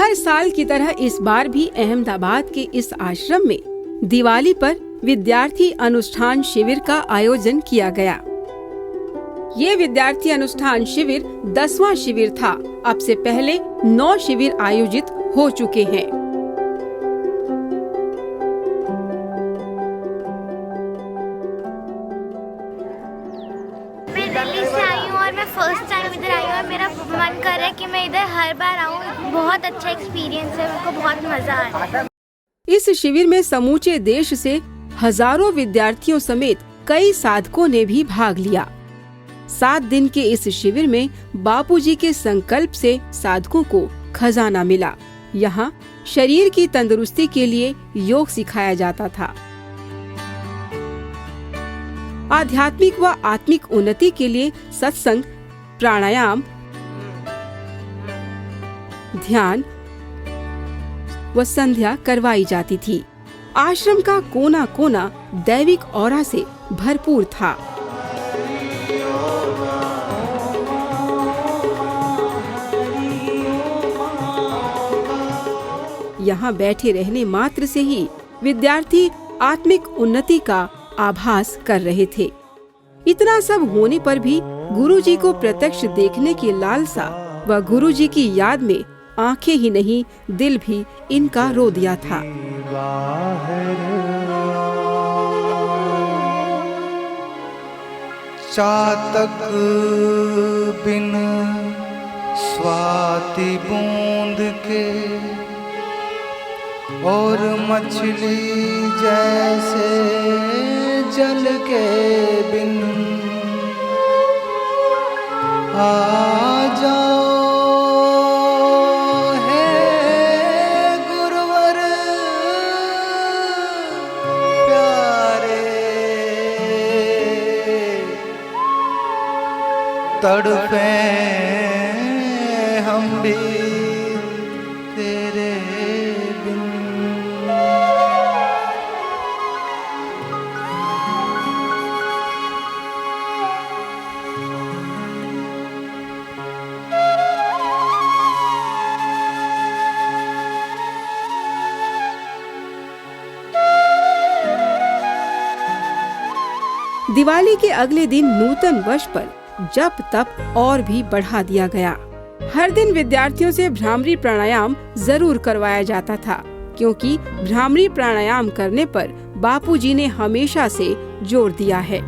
हर साल की तरह इस बार भी अहमदाबाद के इस आश्रम में दिवाली पर विद्यार्थी अनुष्ठान शिविर का आयोजन किया गया। ये विद्यार्थी अनुष्ठान शिविर 10वां शिविर था। अब से पहले 9 शिविर आयोजित हो चुके हैं। मैं दिल्ली से आई हूँ और मैं फर्स्ट टाइम इधर आई हूँ और मेरा मन कर रहा है कि मैं इधर हर बार आऊँ। बहुत अच्छा एक्सपीरियंस है, मेरे को बहुत मजा आ रहा है। इस शिविर में समूचे देश से हजारों विद्यार्थियों समेत कई साधकों ने भी भाग लिया। 7 दिन के इस शिविर में बापूजी के संकल्प से साधकों को खजाना मिला। यहाँ शरीर की तंदुरुस्ती के लिए योग सिखाया जाता था। आध्यात्मिक व आत्मिक उन्नति के लिए सत्संग, प्राणायाम, ध्यान व संध्या करवाई जाती थी। आश्रम का कोना कोना दैविक ऑरा से भरपूर था। यहाँ बैठे रहने मात्र से ही विद्यार्थी आत्मिक उन्नति का आभास कर रहे थे। इतना सब होने पर भी गुरुजी को प्रत्यक्ष देखने की लालसा व गुरुजी की याद में आंखें ही नहीं दिल भी इनका रो दिया था। चातक बिन स्वाति बूंद के और मछली जैसे जल के बिन आ जाओ है गुरुवर प्यारे, तड़पे हम भी तेरे बिन। दिवाली के अगले दिन नूतन वर्ष पर जप तप और भी बढ़ा दिया गया। हर दिन विद्यार्थियों से भ्रामरी प्राणायाम जरूर करवाया जाता था, क्योंकि भ्रामरी प्राणायाम करने पर बापूजी ने हमेशा से जोर दिया है।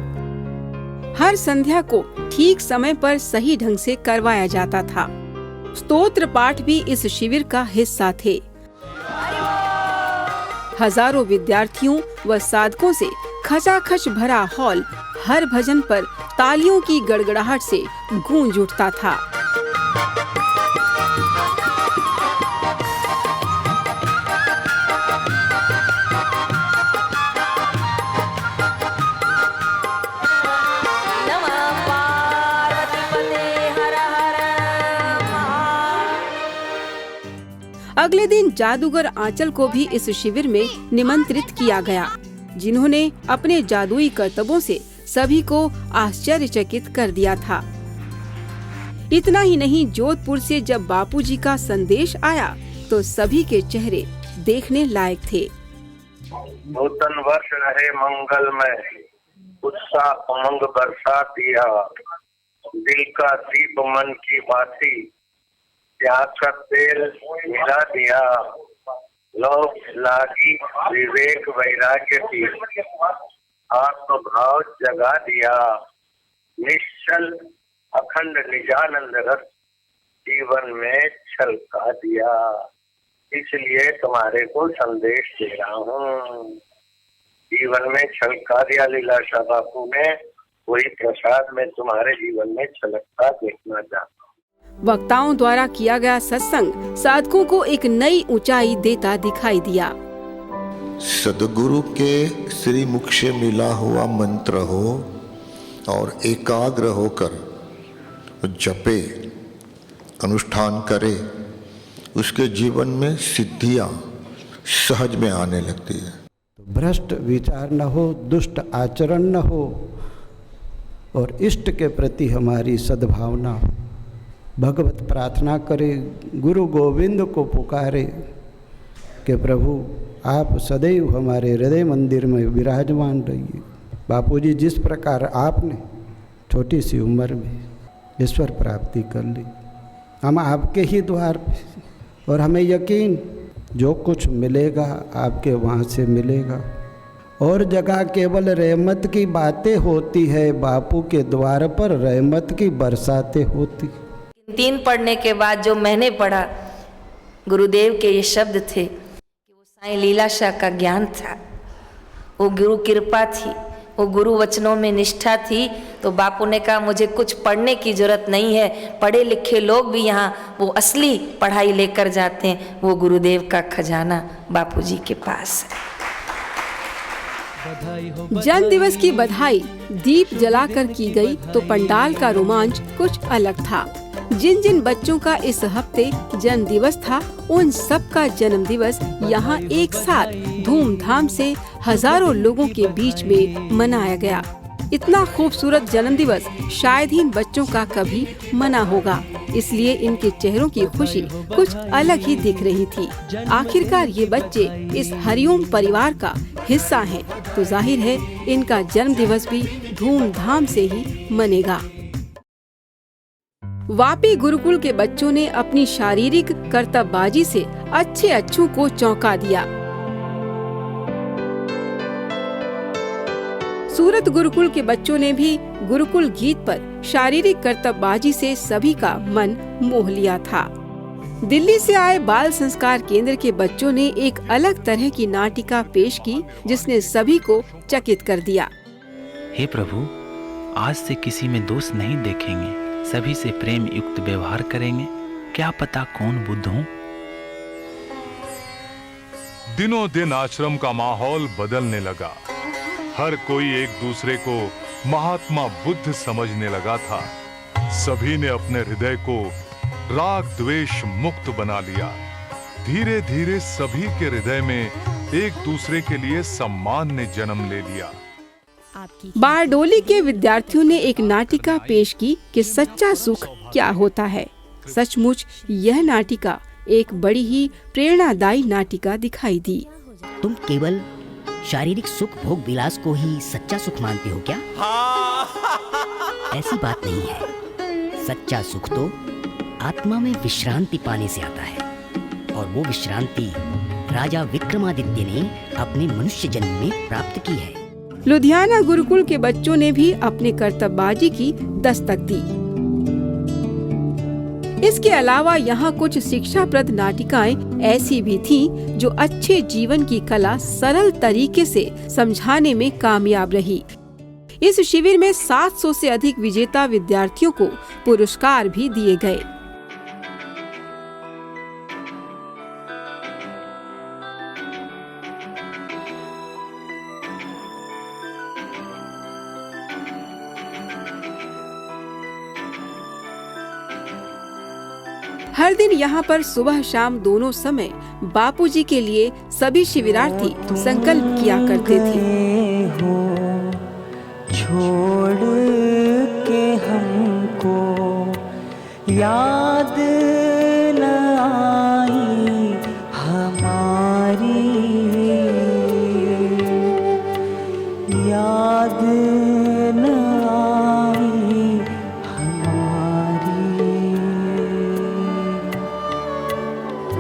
हर संध्या को ठीक समय पर सही ढंग से करवाया जाता था। स्तोत्र पाठ भी इस शिविर का हिस्सा थे। हजारों विद्यार्थियों व साधकों से खचाखच भरा हॉल हर भजन पर तालियों की गड़गड़ाहट से गूंज उठता था। अगले दिन जादूगर आंचल को भी इस शिविर में निमंत्रित किया गया, जिन्होंने अपने जादुई करतबों से सभी को आश्चर्यचकित कर दिया था। इतना ही नहीं, जोधपुर से जब बापूजी का संदेश आया तो सभी के चेहरे देखने लायक थे। नूतन वर्ष रहे मंगलमय, उत्साह उमंग बरसा दिया, दिल का दीप मन की बाती, प्यास का तेल मिला दिया, लोक लागी विवेक वैराग्य की, आत्म भाव जगा दिया, निश्चल अखंड निजानंद रस जीवन में छलका दिया। इसलिए तुम्हारे को संदेश दे रहा हूँ। जीवन में छलका दिया लीलाशाह बापू ने, वही प्रसाद में तुम्हारे जीवन में छलकता देखना चाहता हूँ। वक्ताओं द्वारा किया गया सत्संग साधकों को एक नई ऊंचाई देता दिखाई दिया। सदगुरु के श्री मुख से मिला हुआ मंत्र हो और एकाग्र होकर जपे, अनुष्ठान करे, उसके जीवन में सिद्धियां सहज में आने लगती है। भ्रष्ट विचार न हो, दुष्ट आचरण न हो और इष्ट के प्रति हमारी सद्भावना हो। भगवत प्रार्थना करे, गुरु गोविंद को पुकारे कि प्रभु आप सदैव हमारे हृदय मंदिर में विराजमान रहिए। बापूजी जिस प्रकार आपने छोटी सी उम्र में ईश्वर प्राप्ति कर ली, हम आपके ही द्वार पे, और हमें यकीन जो कुछ मिलेगा आपके वहाँ से मिलेगा। और जगह केवल रहमत की बातें होती है, बापू के द्वार पर रहमत की बरसातें होती। 3 पढ़ने के बाद जो मैंने पढ़ा, गुरुदेव के ये शब्द थे कि वो साईं लीलाशाह का ज्ञान था, वो गुरु कृपा थी, वो गुरु वचनों में निष्ठा थी। तो बापू ने कहा मुझे कुछ पढ़ने की जरूरत नहीं है, पढ़े लिखे लोग भी यहाँ वो असली पढ़ाई लेकर जाते हैं, वो गुरुदेव का खजाना बापूजी के पास है। जन्म दिवस की बधाई दीप जलाकर की गई तो पंडाल का रोमांच कुछ अलग था। जिन जिन बच्चों का इस हफ्ते जन्म दिवस था, उन सब का जन्म दिवस यहाँ एक साथ धूमधाम से हजारों लोगों के बीच में मनाया गया। इतना खूबसूरत जन्म दिवस शायद ही इन बच्चों का कभी मना होगा, इसलिए इनके चेहरों की खुशी कुछ अलग ही दिख रही थी। आखिरकार ये बच्चे इस हरिओम परिवार का हिस्सा हैं, तो जाहिर है इनका जन्म दिवस भी धूमधाम से ही मनेगा। वापी गुरुकुल के बच्चों ने अपनी शारीरिक करतबबाजी से अच्छों को चौंका दिया। सूरत गुरुकुल के बच्चों ने भी गुरुकुल गीत पर शारीरिक करतबबाजी से सभी का मन मोह लिया था। दिल्ली से आए बाल संस्कार केंद्र के बच्चों ने एक अलग तरह की नाटिका पेश की, जिसने सभी को चकित कर दिया। हे प्रभु, आज से किसी में दोष नहीं देखेंगे, सभी से प्रेम युक्त व्यवहार करेंगे, क्या पता कौन बुद्ध हो। दिनों दिन आश्रम का माहौल बदलने लगा। हर कोई एक दूसरे को महात्मा बुद्ध समझने लगा था। सभी ने अपने हृदय को राग द्वेष मुक्त बना लिया। धीरे धीरे सभी के हृदय में एक दूसरे के लिए सम्मान ने जन्म ले लिया। बारडोली के विद्यार्थियों ने एक नाटिका पेश की कि सच्चा सुख क्या होता है। सचमुच यह नाटिका एक बड़ी ही प्रेरणादायी नाटिका दिखाई दी। तुम केवल शारीरिक सुख भोग विलास को ही सच्चा सुख मानते हो क्या? ऐसी बात नहीं है। सच्चा सुख तो आत्मा में विश्रांति पाने से आता है, और वो विश्रांति राजा विक्रमादित्य ने अपने मनुष्य जन्म में प्राप्त की है। लुधियाना गुरुकुल के बच्चों ने भी अपने करतबबाजी की दस्तक दी। इसके अलावा यहाँ कुछ शिक्षाप्रद नाटिकाएं ऐसी भी थीं जो अच्छे जीवन की कला सरल तरीके से समझाने में कामयाब रही। इस शिविर में 700 से अधिक विजेता विद्यार्थियों को पुरस्कार भी दिए गए। हर दिन यहाँ पर सुबह शाम दोनों समय बापूजी के लिए सभी शिविरार्थी संकल्प किया करते थे। छोड़ के हमको याद न आई हमारी, याद न आई हमारी।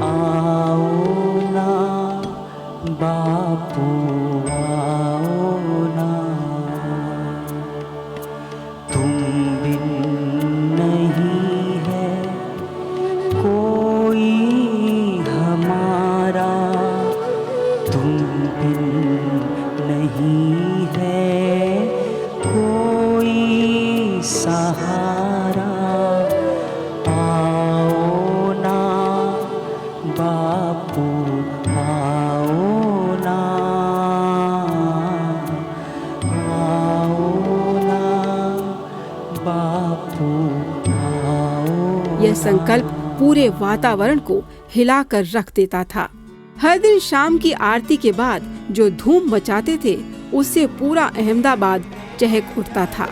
आओ ना बापू आओ ना, तुम बिन नहीं है कोई हमारा, तुम बिन नहीं है कोई सहारा। आओ ना बापू आओ ना, आओ ना बापू आओ। यह संकल्प पूरे वातावरण को हिलाकर रख देता था। हर दिन शाम की आरती के बाद जो धूम मचाते थे, उससे पूरा अहमदाबाद चहक उठता था।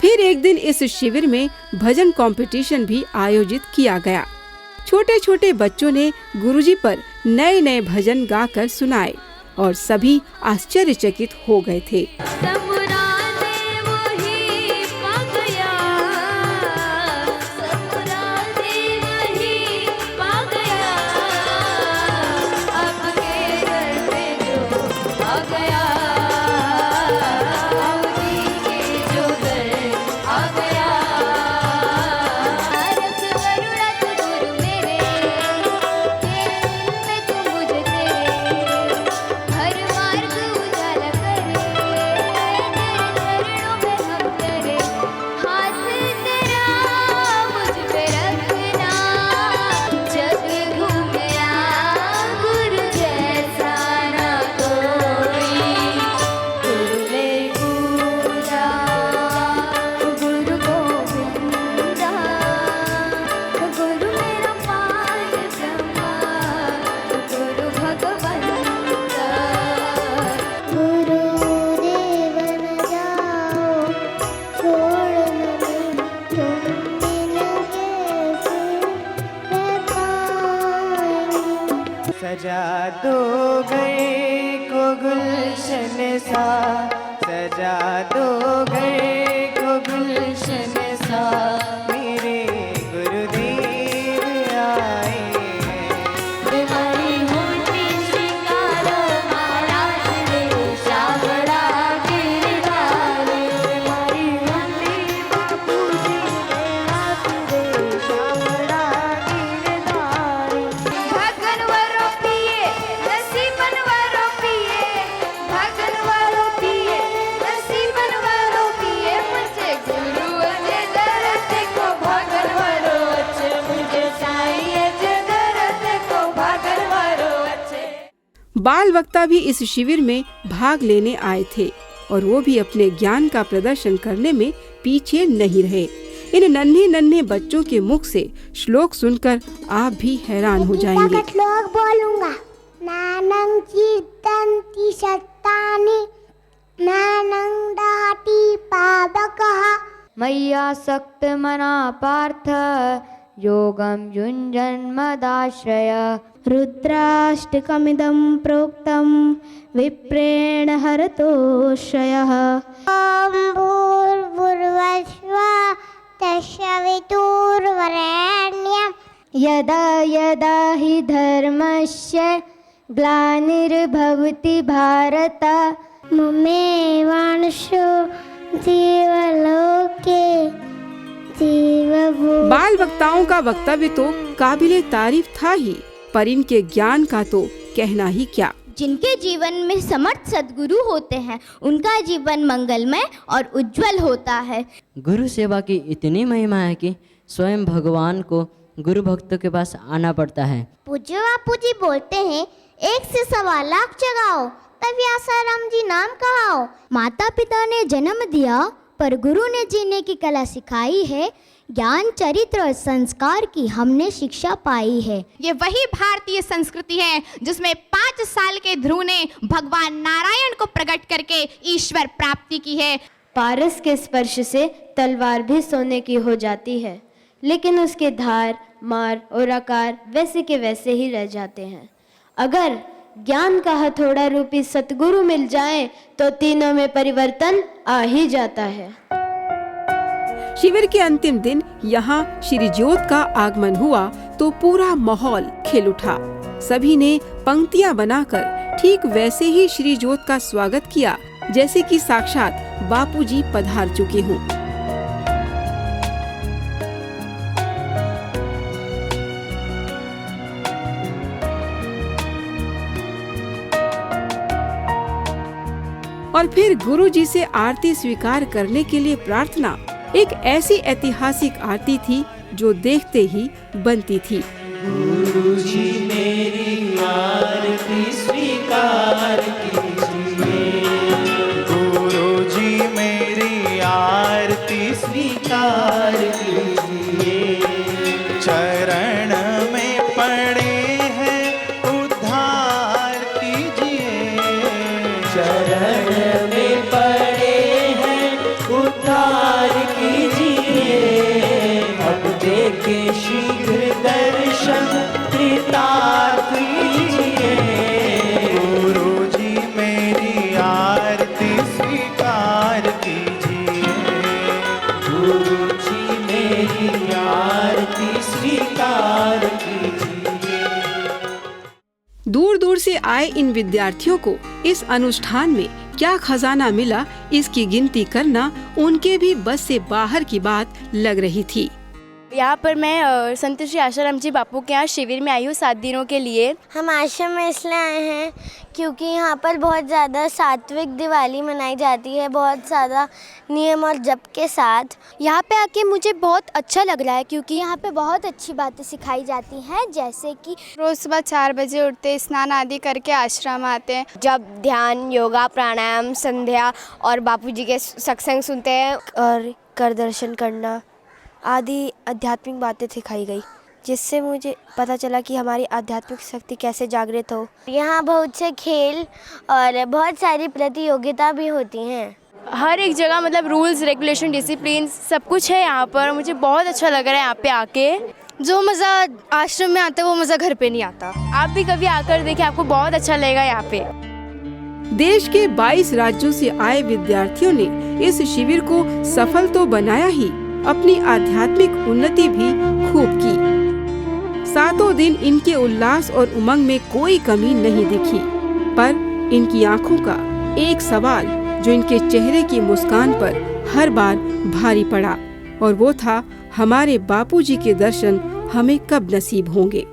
फिर एक दिन इस शिविर में भजन कंपटीशन भी आयोजित किया गया। छोटे छोटे बच्चों ने गुरुजी पर नए नए भजन गाकर सुनाए और सभी आश्चर्यचकित हो गए थे। सजा दो गए को गुलशन सा, सजा दो गए को गुलशन सा, मेरे गुरुदेव आए हैं। तुम्हारी होती शिकारा महाराज रे, शावड़ा गिरधारी, तुम्हारी होती बापूजी रे, हाथ रे, शावड़ा गिरधारी। भगनवरो पिए नसीबनवरो पिए, भगनवरो पिए नसीबनवरो पिए, मुझे गुरु अजे दरद को भगनवरो अच्छे, मुझे साईं अजे दरद को भगनवरो अच्छे। बाल वक्ता भी इस शिविर में भाग लेने आए थे और वो भी अपने ज्ञान का प्रदर्शन करने में पीछे नहीं रहे। इन नन्हे नन्हे बच्चों के मुख से श्लोक सुनकर आप भी हैरान हो जाएंगे। श्लोक बोलूंगा। नानं कीर्तन्ति सत्तानि, नानं दहति पावकः, मय्यासक्त मना पार्थ, योगं युञ्जन्मदाश्रय। रुद्राष्टकमिदं प्रोक्तं विप्रेण हरतोषयः। ॐ भूर्भुवस्सुवः तत्सवितुर्वरेण्यं, यदा यदा हि धर्मस्य ग्लानिर्भवति भारत, ममेवांशो जीवलोके जीवभूते। बाल वक्ताओं का वक्तव्य तो काबिले तारीफ था ही, पर इनके ज्ञान का तो कहना ही क्या। जिनके जीवन में समर्थ सद्गुरु होते हैं उनका जीवन मंगलमय और उज्जवल होता है। गुरु सेवा की इतनी महिमा है कि स्वयं भगवान को गुरु भक्तों के पास आना पड़ता है। पूज्य बापू जी बोलते हैं, 1 से 1.25 लाख जगाओ तब व्यासाराम जी नाम कहाओ। माता पिता ने जन्म दिया पर गुरु ने जीने की कला सिखाई है, ज्ञान चरित्र और संस्कार की हमने शिक्षा पाई है। ये वही भारतीय संस्कृति है जिसमें 5 साल के ध्रुव ने भगवान नारायण को प्रकट करके ईश्वर प्राप्ति की है। पारस के स्पर्श से तलवार भी सोने की हो जाती है, लेकिन उसके धार, मार और आकार वैसे के वैसे ही रह जाते हैं। अगर ज्ञान का हथौड़ा रूपी सतगुरु मिल जाए तो तीनों में परिवर्तन आ ही जाता है। शिविर के अंतिम दिन यहाँ श्री ज्योत का आगमन हुआ तो पूरा माहौल खिल उठा। सभी ने पंक्तियाँ बनाकर ठीक वैसे ही श्री ज्योत का स्वागत किया जैसे कि साक्षात बापूजी पधार चुके हों। और फिर गुरुजी से आरती स्वीकार करने के लिए प्रार्थना। एक ऐसी ऐतिहासिक आरती थी जो देखते ही बनती थी। गुरुजी मेरी आरती स्वीकार कीजिए, गुरुजी मेरी आरती स्वीकार कीजिए। चरण में पड़े हैं उद्धार कीजिए, चरण में पड़े हैं उद्धार कीजिए। आए इन विद्यार्थियों को इस अनुष्ठान में क्या खजाना मिला, इसकी गिनती करना उनके भी बस से बाहर की बात लग रही थी। यहाँ पर मैं संत श्री आशाराम जी बापू के यहाँ शिविर में आई हूँ 7 दिनों के लिए। हम आश्रम में इसलिए आए हैं क्योंकि यहाँ पर बहुत ज़्यादा सात्विक दिवाली मनाई जाती है, बहुत ज़्यादा नियम और जप के साथ। यहाँ पे आके मुझे बहुत अच्छा लग रहा है क्योंकि यहाँ पे बहुत अच्छी बातें सिखाई जाती हैं, जैसे कि रोज़ सुबह 4 बजे उठते, स्नान आदि करके आश्रम आते हैं, जब ध्यान, योगा, प्राणायाम, संध्या और बापूजी के सत्संग सुनते हैं और कर दर्शन करना आदि आध्यात्मिक बातें सिखाई गई, जिससे मुझे पता चला कि हमारी आध्यात्मिक शक्ति कैसे जागृत हो। यहाँ बहुत से खेल और बहुत सारी प्रतियोगिता भी होती हैं। हर एक जगह मतलब रूल्स, रेगुलेशन, डिसिप्लिन सब कुछ है यहाँ पर। मुझे बहुत अच्छा लग रहा है यहाँ पे आके। जो मज़ा आश्रम में आता है वो मज़ा घर पे नहीं आता। आप भी कभी आकर देखिए, आपको बहुत अच्छा लगेगा यहाँ पे। देश के 22 राज्यों से आए विद्यार्थियों ने इस शिविर को सफल तो बनाया ही, अपनी आध्यात्मिक उन्नति भी खूब की। 7 दिन इनके उल्लास और उमंग में कोई कमी नहीं दिखी, पर इनकी आंखों का एक सवाल जो इनके चेहरे की मुस्कान पर हर बार भारी पड़ा, और वो था हमारे बापूजी के दर्शन हमें कब नसीब होंगे।